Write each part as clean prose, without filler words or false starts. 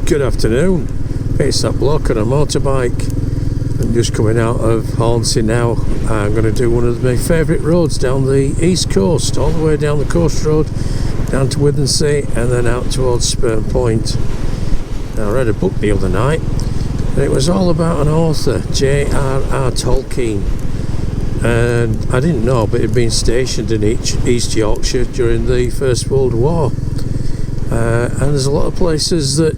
Good afternoon. It's that bloke on a motorbike. I'm just coming out of Hornsea now. I'm going to do one of my favourite roads down the east coast, all the way down the coast road, down to Withernsea, and then out towards Spurn Point. Now, I read a book the other night, and it was all about an author, JRR Tolkien. And I didn't know, but he'd been stationed in East Yorkshire during the First World War. And there's a lot of places that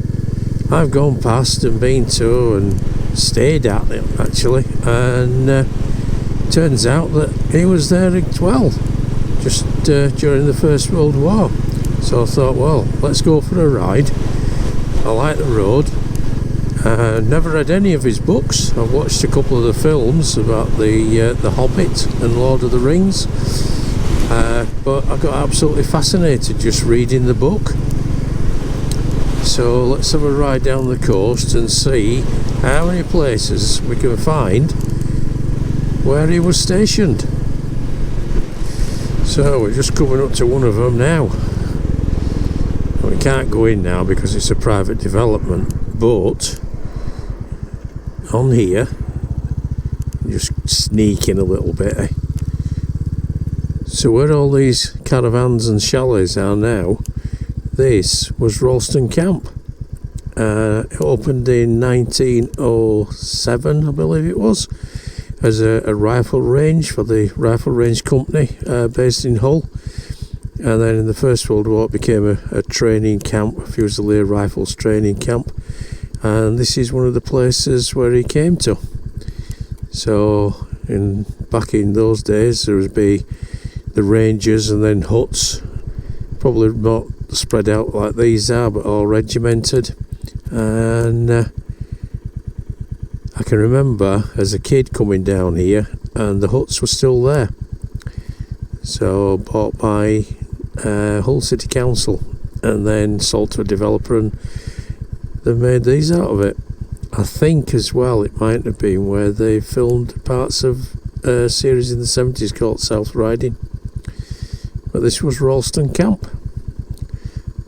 I've gone past and been to and stayed at, actually. And turns out that he was there as well, just during the First World War. So I thought, well, let's go for a ride. I like the road. Never read any of his books. I've watched a couple of the films about the Hobbit and Lord of the Rings, but I got absolutely fascinated just reading the book. So let's have a ride down the coast and see how many places we can find where he was stationed. So we're just coming up to one of them now. We can't go in now because it's a private development, but on here, just sneaking a little bit. So where all these caravans and chalets are now, this was Ralston Camp. It opened in 1907, I believe it was, as a rifle range for the Rifle Range Company based in Hull. And then in the First World War it became a training camp, a Fusilier Rifles training camp. And this is one of the places where he came to. So back in those days there would be the ranges and then huts, probably not spread out like these are, but all regimented. And I can remember as a kid coming down here and the huts were still there. So bought by Hull City Council and then sold to a developer, and they made these out of it. I think as well it might have been where they filmed parts of a series in the 70s called South Riding. But this was Ralston Camp.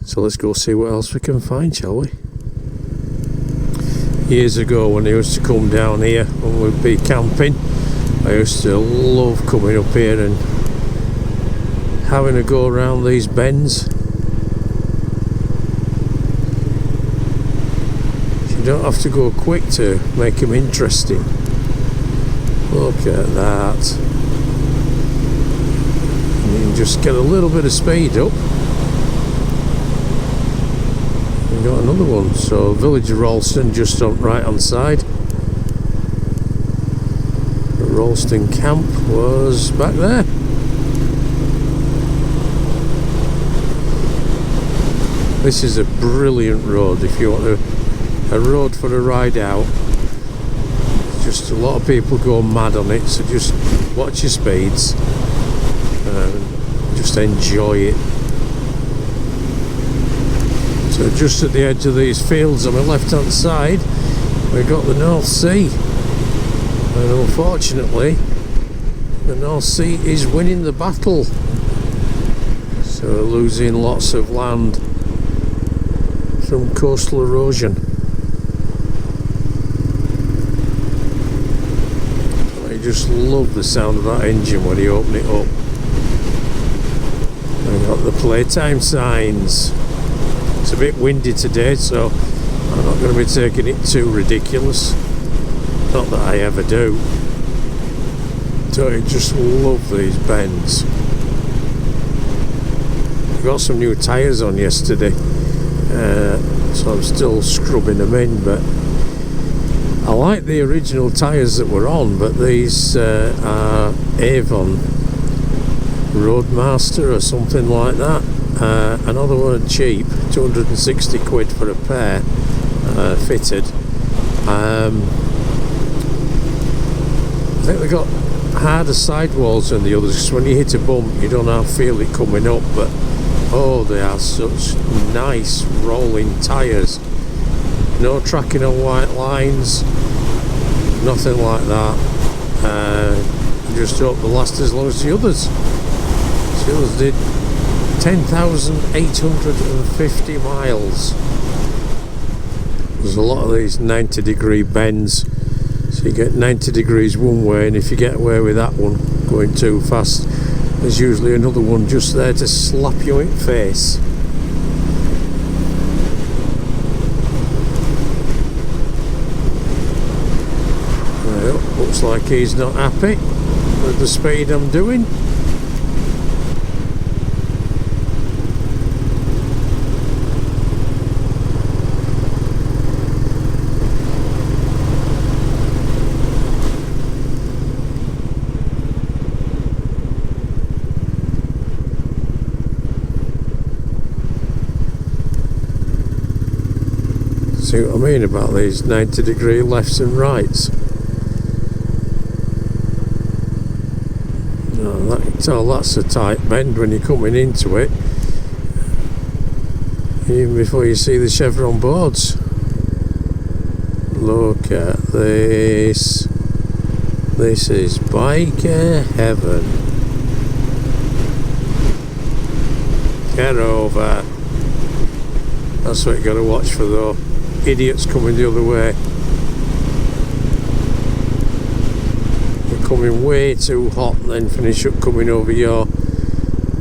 So let's go see what else we can find, shall we? Years ago when I used to come down here when we'd be camping, I used to love coming up here and having a go around these bends. You don't have to go quick to make them interesting. Look at that. And you can just get a little bit of speed up. We've got another one. So village of Ralston just on right hand side. The Ralston Camp was back there. This is a brilliant road if you want a road for a ride out. Just a lot of people go mad on it, so just watch your speeds and just enjoy it. So just at the edge of these fields on the left hand side we've got the North Sea, and unfortunately the North Sea is winning the battle, so we're losing lots of land from coastal erosion. I just love the sound of that engine when you open it up. I've got the playtime signs. It's a bit windy today, so I'm not going to be taking it too ridiculous. Not that I ever do. So I just love these bends. I got some new tyres on yesterday, so I'm still scrubbing them in, but I like the original tyres that were on, but these are Avon Roadmaster or something like that. I know they weren't cheap, 260 quid for a pair, fitted. I think they got harder sidewalls than the others, because when you hit a bump you don't feel it coming up, but oh, they are such nice rolling tyres. No tracking on white lines, nothing like that. I just hope they last as long as the others. The others did 10,850 miles. There's a lot of these 90-degree bends, so you get 90 degrees one way, and if you get away with that one going too fast, there's usually another one just there to slap you in the face. Well, looks like he's not happy with the speed I'm doing. See what I mean about these 90-degree lefts and rights? No, you can tell that's a tight bend when you're coming into it, even before you see the chevron boards. Look at this. This is biker heaven. Get over. That's what you got to watch for though. Idiots coming the other way. You're coming way too hot and then finish up coming over your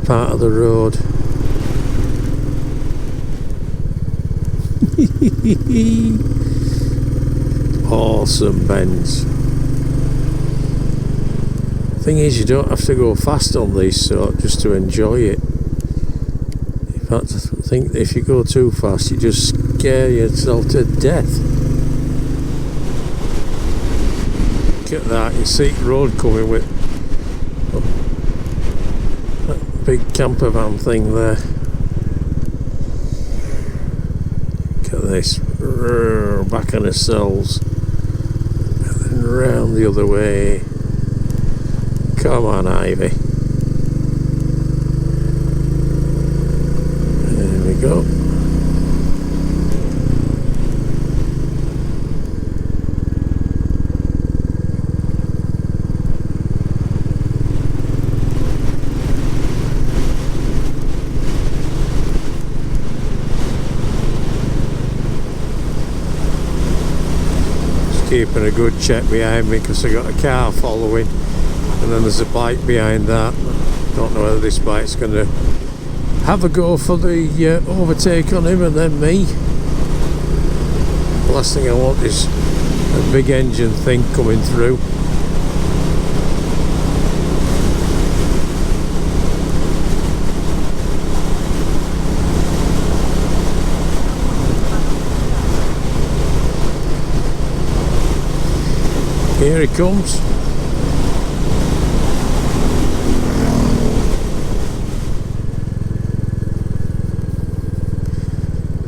part of the road. Awesome bends. Thing is, you don't have to go fast on these sort just to enjoy it. In fact, I think if you go too fast, you just scare yourself to death. Look at that, you see the road coming with that big camper van thing there. Look at this, back on ourselves, and then round the other way. Come on, Ivy. There we go. Just keeping a good check behind me because I got a car following. And then there's a bike behind that. Don't know whether this bike's going to have a go for the overtake on him and then me. The last thing I want is a big engine thing coming through. Here he comes.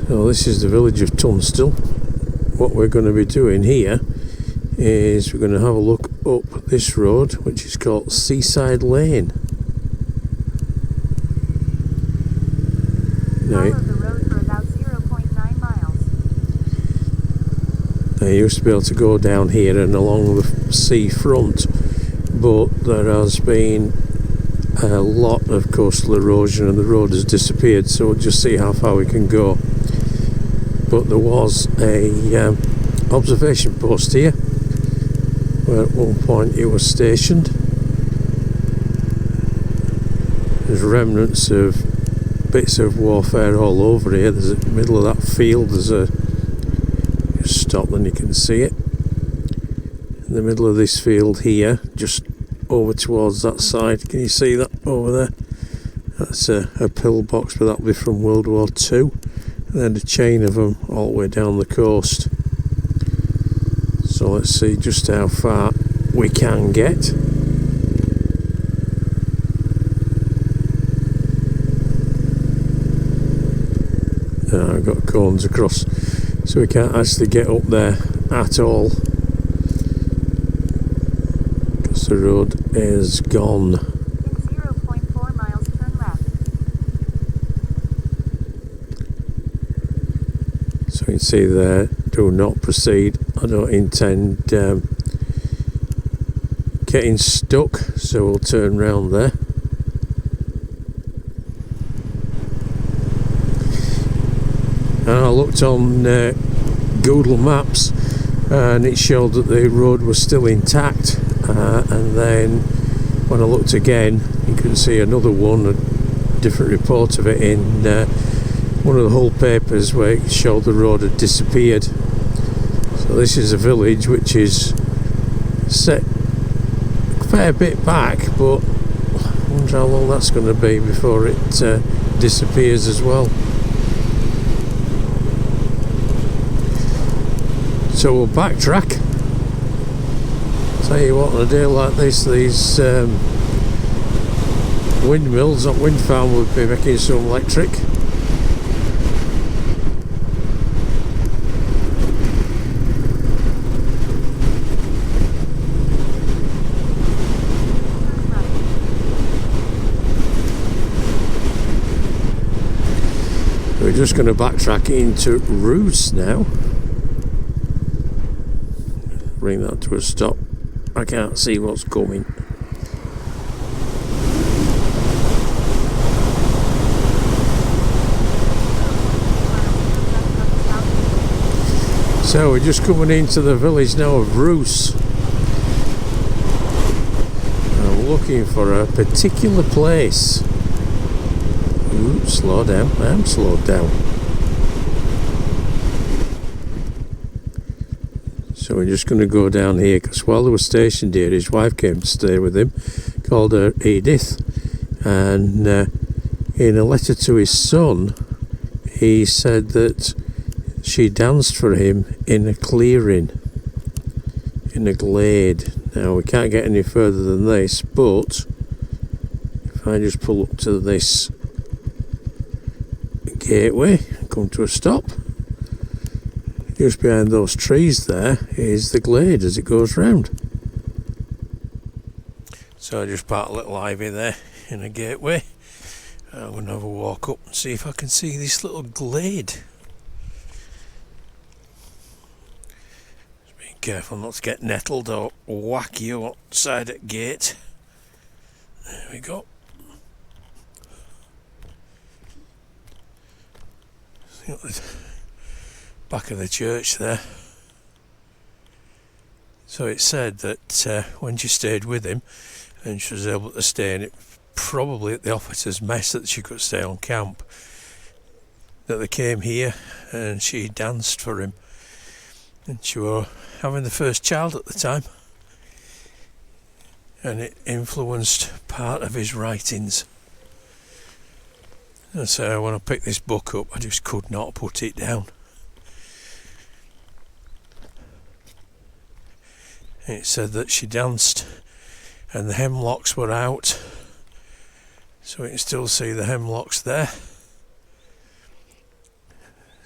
So this is the village of Tunstall. What we're going to be doing here is we're going to have a look up this road, which is called Seaside Lane. Follow the road for about 0.9 miles. Now you used to be able to go down here and along the sea front, but there has been a lot of coastal erosion and the road has disappeared, so we'll just see how far we can go. But there was a observation post here where at one point it was stationed. There's remnants of bits of warfare all over here. There's in the middle of that field, there's a just stop then you can see it. In the middle of this field here, just over towards that side, can you see that over there? That's a pillbox, but that'll be from World War II. And then a chain of them all the way down the coast. So let's see just how far we can get. I've got cones across, so we can't actually get up there at all because the road is gone. You can see there, do not proceed. I don't intend getting stuck, so we'll turn round there. And I looked on Google Maps, and it showed that the road was still intact, and then when I looked again you could see another one, a different report of it in one of the Hull papers, where it showed the road had disappeared. So this is a village which is set a fair bit back, but I wonder how long that's going to be before it disappears as well. So we'll backtrack. Tell you what, on a day like this, these windmills, that wind farm would be making some electric. We're just going to backtrack into Roos now. Bring that to a stop. I can't see what's coming. So we're just coming into the village now of Roos. I'm looking for a particular place. Ooh, slow down. I am slowed down. So we're just going to go down here, because while they were stationed here, his wife came to stay with him, called her Edith, and in a letter to his son he said that she danced for him in a clearing, in a glade. Now we can't get any further than this, but if I just pull up to this gateway, come to a stop, just behind those trees there is the glade as it goes round. So I just parked a little ivy there in a gateway. I'm going to have a walk up and see if I can see this little glade. Just being careful not to get nettled or whack you outside at gate. There we go. Back of the church there. So it said that when she stayed with him and she was able to stay in it, probably at the officer's mess, that she could stay on camp, that they came here and she danced for him, and she were having the first child at the time, and it influenced part of his writings. And so when I picked this book up, I just could not put it down. It said that she danced and the hemlocks were out, so we can still see the hemlocks there.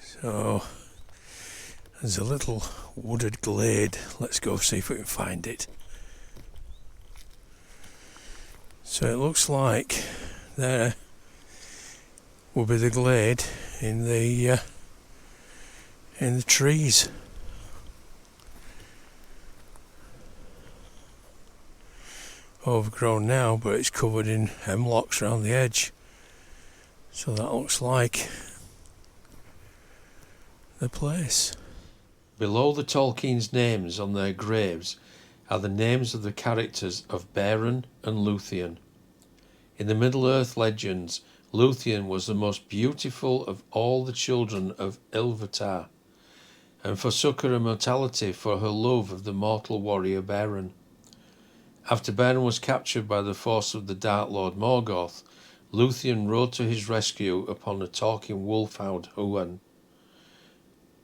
So there's a little wooded glade. Let's go see if we can find it. So it looks like there will be the glade in the trees. Overgrown now, but it's covered in hemlocks around the edge. So that looks like the place. Below the Tolkien's names on their graves are the names of the characters of Beren and Luthien. In the Middle-earth legends, Luthien was the most beautiful of all the children of Ilúvatar, and forsook her immortality for her love of the mortal warrior Beren. After Beren was captured by the force of the Dark Lord Morgoth, Luthien rode to his rescue upon a talking wolf-hound Huan.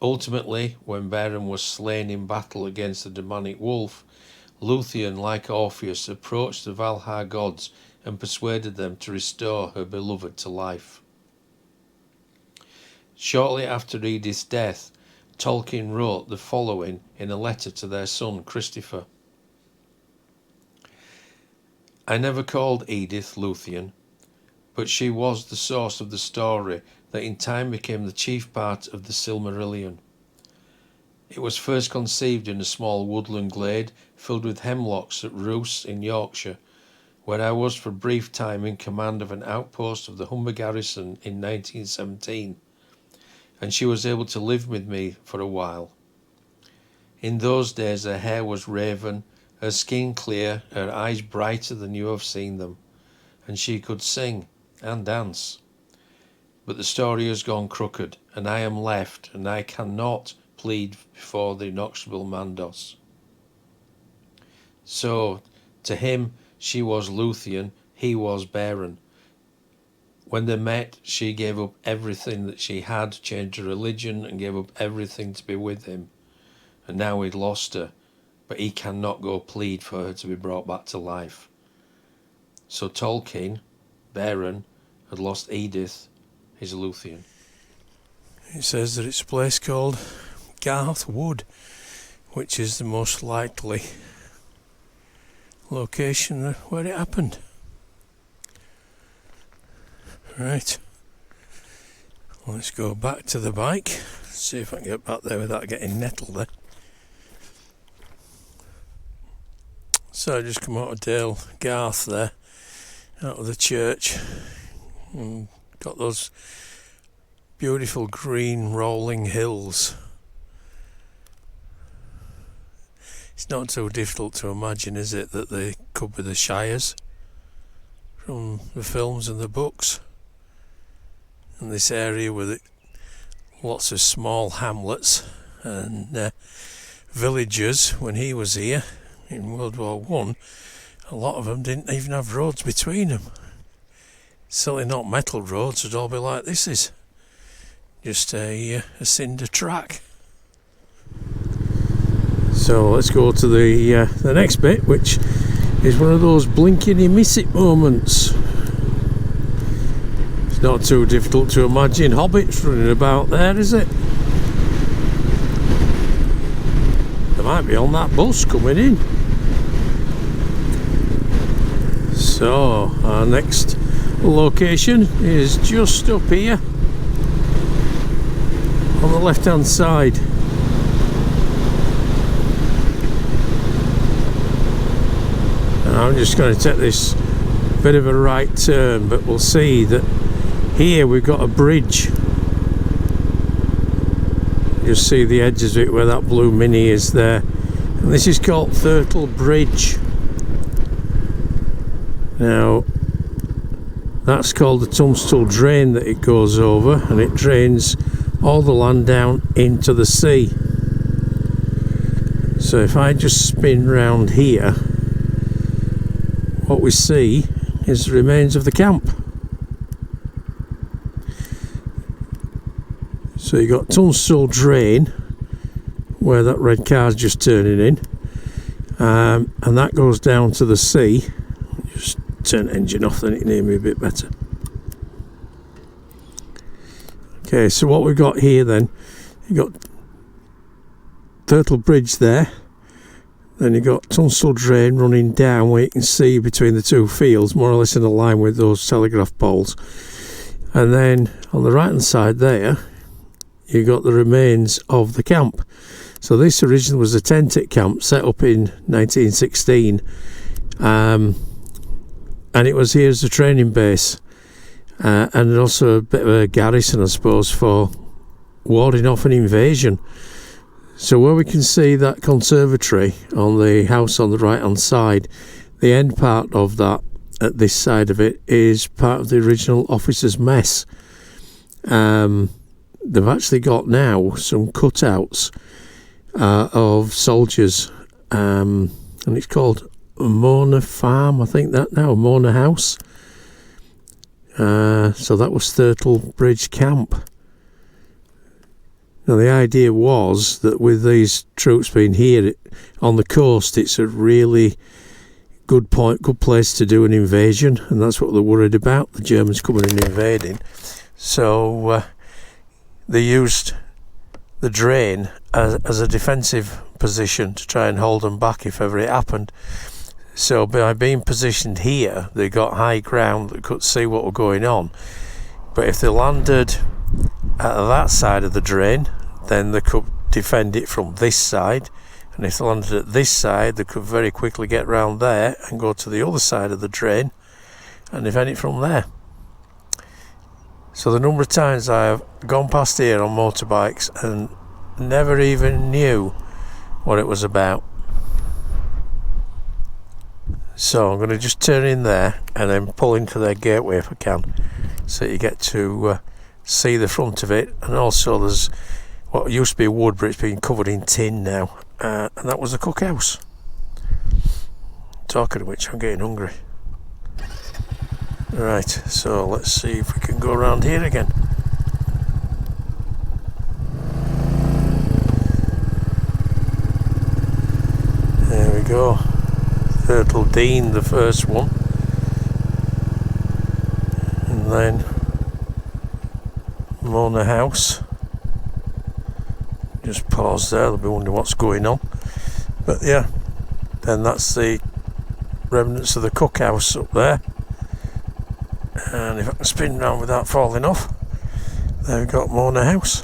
Ultimately, when Beren was slain in battle against the demonic wolf, Luthien, like Orpheus, approached the Valhar gods and persuaded them to restore her beloved to life. Shortly after Edith's death, Tolkien wrote the following in a letter to their son Christopher. I never called Edith Luthien, but she was the source of the story that in time became the chief part of the Silmarillion. It was first conceived in a small woodland glade filled with hemlocks at Roos in Yorkshire, where I was for a brief time in command of an outpost of the Humber garrison in 1917, and she was able to live with me for a while. In those days her hair was raven, her skin clear, her eyes brighter than you have seen them, and she could sing and dance. But the story has gone crooked, and I am left, and I cannot plead before the inexorable Mandos. So, to him, she was Luthien, he was Baron. When they met, she gave up everything that she had, changed her religion, and gave up everything to be with him. And now he'd lost her, but he cannot go plead for her to be brought back to life. So Tolkien, Baron, had lost Edith, his Luthien. It says that it's a place called Garth Wood, which is the most likely location where it happened. Right, let's go back to the bike, see if I can get back there without getting nettled there. So I just come out of Dale Garth there, out of the church, and got those beautiful green rolling hills. It's not so difficult to imagine, is it, that they could be the Shires from the films and the books. And this area with lots of small hamlets and villagers. When he was here in World War One, a lot of them didn't even have roads between them. Certainly not metal roads, would all be like this is. Just a cinder track. So let's go to the next bit, which is one of those blinking you miss it moments. It's not too difficult to imagine hobbits running about there, is it? They might be on that bus coming in. So our next location is just up here on the left hand side. And I'm just going to take this bit of a right turn, but we'll see that here we've got a bridge. You see the edges of it where that blue mini is there, and this is called Thurtle Bridge. Now that's called the Tunstall Drain that it goes over, and it drains all the land down into the sea. So if I just spin round here, what we see is the remains of the camp. So you got Tunstall Drain, where that red car's just turning in, and that goes down to the sea. Just turn the engine off, then it can hear me a bit better. Okay, so what we've got here then, you've got Thurtle Bridge there, then you've got Tunstall Drain running down where you can see between the two fields, more or less in a line with those telegraph poles. And then on the right hand side there, you got the remains of the camp. So this originally was a tented camp set up in 1916, and it was here as a training base, and also a bit of a garrison, I suppose, for warding off an invasion. So where we can see that conservatory on the house on the right hand side, the end part of that at this side of it is part of the original officers' mess. They've actually got now some cutouts of soldiers, and it's called Mona Farm, I think that now, Mona House. So that was Thurtle Bridge Camp. Now the idea was that with these troops being here on the coast, it's a really good place to do an invasion, and that's what they're worried about, the Germans coming and invading. So they used the drain as a defensive position to try and hold them back if ever it happened. So by being positioned here, they got high ground that could see what was going on. But if they landed at that side of the drain, then they could defend it from this side. And if they landed at this side, they could very quickly get round there and go to the other side of the drain and defend it from there. So the number of times I have gone past here on motorbikes and never even knew what it was about. So I'm going to just turn in there and then pull into their gateway if I can, so you get to see the front of it. And also there's what used to be wood, but it's been covered in tin now, and that was the cookhouse. Talking of which, I'm getting hungry. Right, so let's see if we can go around here again. There we go. Turtle Dean, the first one. And then Mona House. Just pause there, they'll be wondering what's going on. But yeah, then that's the remnants of the cookhouse up there. And if I can spin round without falling off, there we've got Mona House,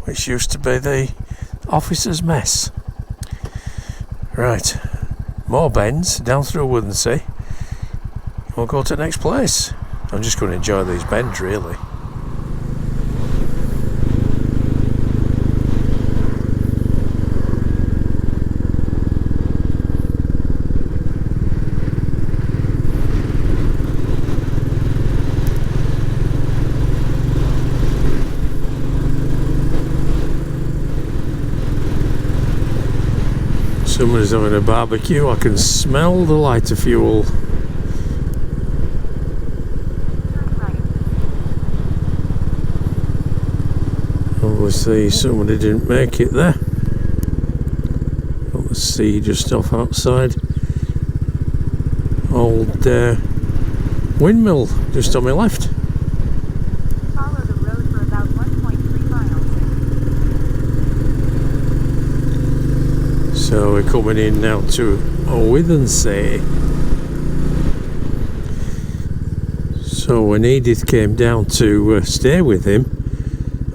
which used to be the officers' mess. Right, more bends down through Withernsea. We'll go to the next place. I'm just going to enjoy these bends, really. Somebody's having a barbecue. I can smell the lighter fuel. Obviously somebody didn't make it there. Let's see, just off outside. Old windmill just on my left. Follow the road for about 1.3 miles. So we're coming in now to Withernsea. So when Edith came down to stay with him,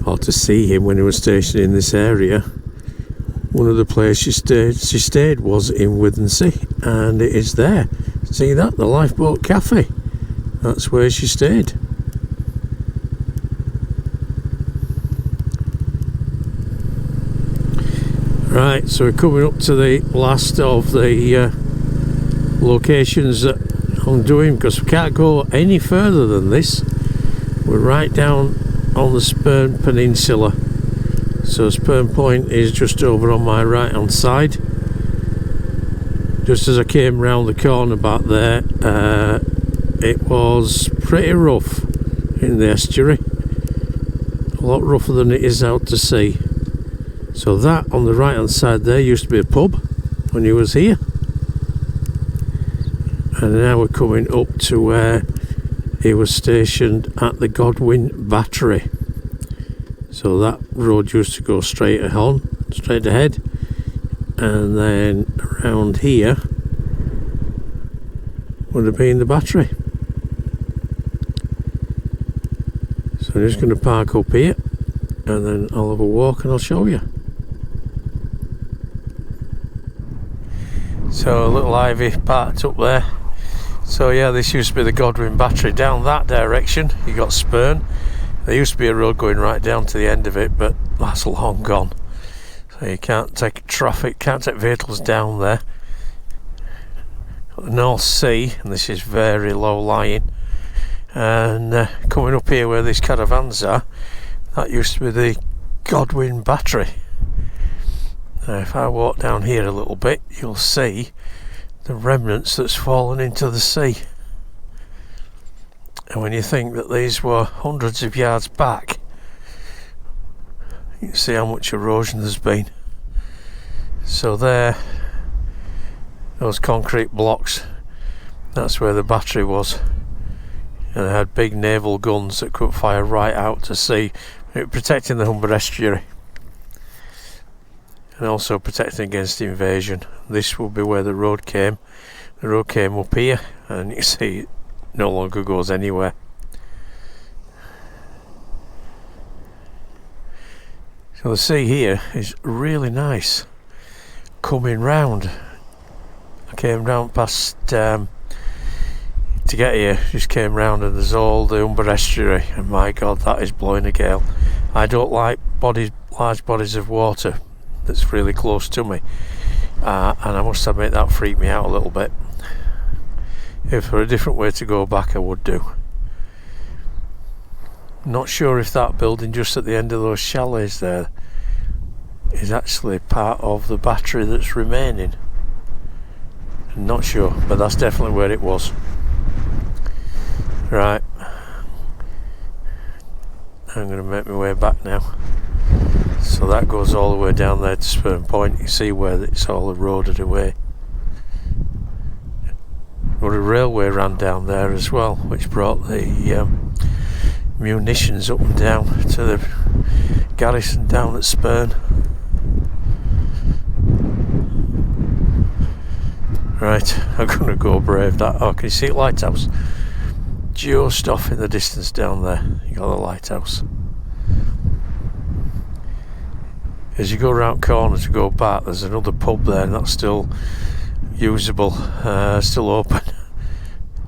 or to see him when he was stationed in this area, one of the places she stayed was in Withernsea, and it is there. See that? The Lifeboat Cafe. That's where she stayed. Right, so we're coming up to the last of the locations that I'm doing, because we can't go any further than this. We're right down on the Spurn peninsula. So Spurn Point is just over on my right hand side. Just as I came round the corner back there, it was pretty rough in the estuary. A lot rougher than it is out to sea. So that on the right hand side there used to be a pub when he was here. And now we're coming up to where he was stationed at the Godwin Battery. So that road used to go straight ahead, and then around here would have been the battery. So I'm just going to park up here, and then I'll have a walk and I'll show you. So a little ivy parked up there. So yeah, this used to be the Godwin Battery. Down that direction you got Spurn. There used to be a road going right down to the end of it, but that's long gone. So you can't take vehicles down there. Got the North Sea, and this is very low lying. And coming up here where these caravans are, that used to be the Godwin Battery. Now if I walk down here a little bit, you'll see the remnants that's fallen into the sea. And when you think that these were hundreds of yards back, you can see how much erosion there's been. So there, those concrete blocks, that's where the battery was. And it had big naval guns that could fire right out to sea, protecting the Humber estuary. And also protecting against invasion. This will be where the road came. The road came up here, and you see it no longer goes anywhere. So the sea here is really nice. Coming round, I came round past to get here, just came round, and there's all the Humber estuary, and my god, that is blowing a gale. I don't like large bodies of water, that's really close to me, and I must admit that freaked me out a little bit. If there were a different way to go back, I would do. Not sure if that building just at the end of those chalets there is actually part of the battery that's remaining. Not sure, but that's definitely where it was. Right, I'm going to make my way back now. So that goes all the way down there to Spurn Point. You can see where it's all eroded away. But a railway ran down there as well, which brought the munitions up and down to the garrison down at Spurn. Right, I'm going to go brave that. Oh, can you see it? Lighthouse? Just off in the distance down there, you got the lighthouse. As you go around corner to go back, there's another pub there, and that's still usable, still open.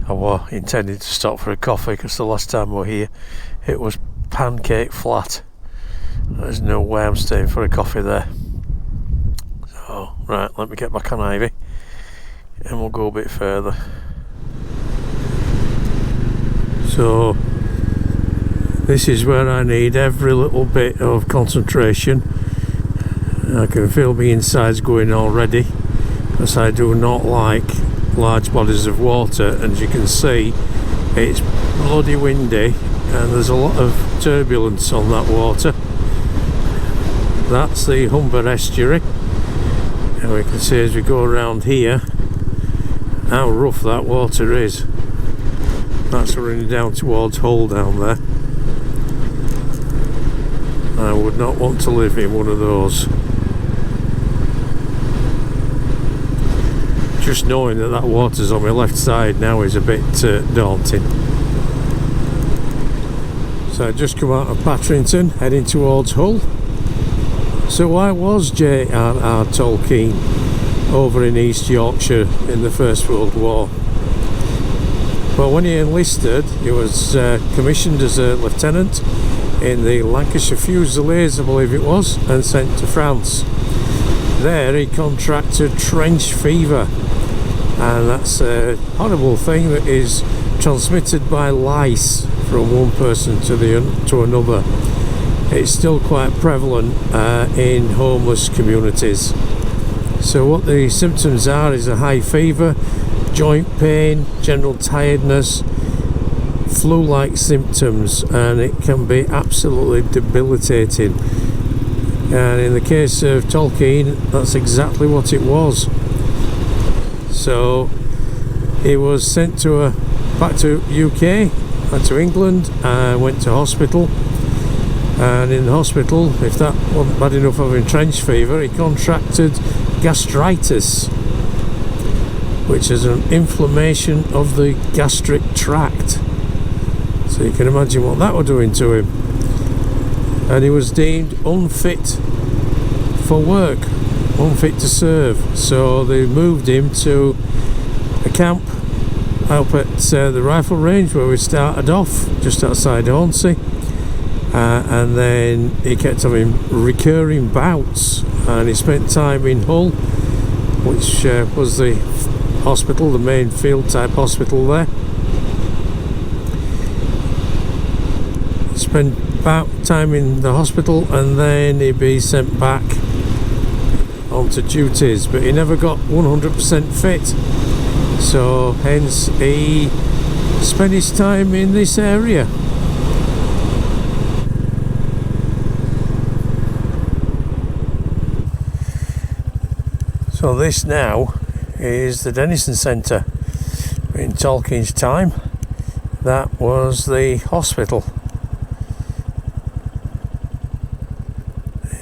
I was intending to stop for a coffee because the last time we were here it was pancake flat. There's no way I'm staying for a coffee there. So right, let me get back on Ivy and we'll go a bit further. So this is where I need every little bit of concentration. I can feel my insides going already because I do not like large bodies of water, and as you can see it's bloody windy and there's a lot of turbulence on that water. That's the Humber estuary, and we can see as we go around here how rough that water is. That's running down towards Hull down there. I would not want to live in one of those. Just knowing that water's on my left side now is a bit daunting. So I just come out of Batterington heading towards Hull. So why was JRR Tolkien over in East Yorkshire in the First World War? Well, when he enlisted, he was commissioned as a lieutenant in the Lancashire Fusiliers, I believe it was, and sent to France. There he contracted trench fever, and that's a horrible thing that is transmitted by lice from one person to another. It's still quite prevalent in homeless communities. So what the symptoms are is a high fever, joint pain, general tiredness, flu-like symptoms, and it can be absolutely debilitating. And in the case of Tolkien, that's exactly what it was. So he was sent back to UK, back to England, and went to hospital. And in the hospital, if that wasn't bad enough of a trench fever, he contracted gastritis, which is an inflammation of the gastric tract. So you can imagine what that was doing to him. And he was deemed unfit for work, unfit to serve. So they moved him to a camp up at the rifle range where we started off, just outside Hornsea. And then he kept having recurring bouts, and he spent time in Hull, which was the hospital, the main field type hospital there. Spent about time in the hospital, and then he'd be sent back onto duties, but he never got 100% fit, so hence he spent his time in this area. So this now is the Denison Centre. In Tolkien's time, that was the hospital.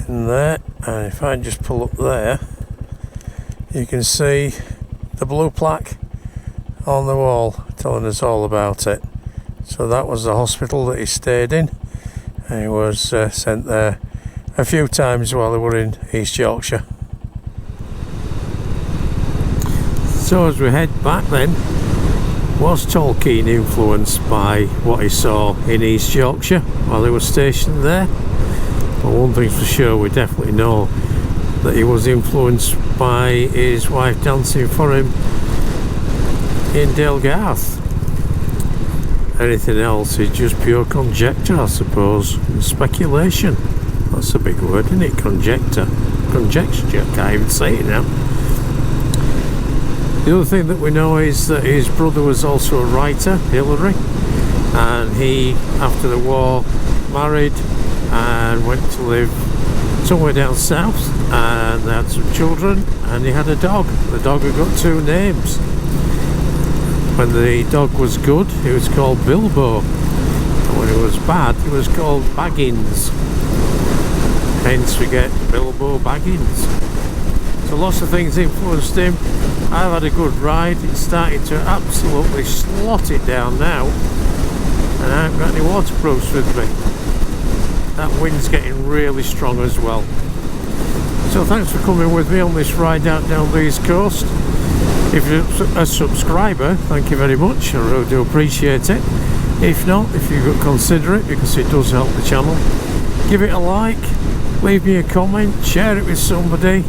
In there, and if I just pull up there, you can see the blue plaque on the wall telling us all about it. So that was the hospital that he stayed in, and he was sent there a few times while they were in East Yorkshire. So as we head back then, was Tolkien influenced by what he saw in East Yorkshire while he was stationed there? Well, one thing's for sure, we definitely know that he was influenced by his wife dancing for him in Dalegarth. Anything else is just pure conjecture, I suppose, and speculation. That's a big word, isn't it? Conjecture. Can't even say it now. The other thing that we know is that his brother was also a writer, Hilary, and he, after the war, married and went to live somewhere down south, and they had some children, and he had a dog. The dog had got 2 names. When the dog was good, he was called Bilbo, and when he was bad, he was called Baggins. Hence we get Bilbo Baggins. So lots of things influenced him. I've had a good ride. It's starting to absolutely slot it down now, and I haven't got any waterproofs with me. That wind's getting really strong as well. So thanks for coming with me on this ride out down the East Coast. If you're a subscriber, thank you very much, I really do appreciate it. If not, if you could consider it, because it does help the channel, give it a like, leave me a comment, share it with somebody.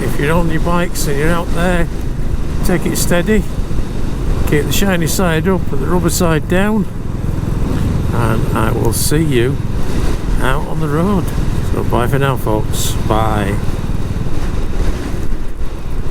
If you're on your bikes and you're out there, take it steady, keep the shiny side up and the rubber side down, and I will see you out on the road. So bye for now, folks. Bye.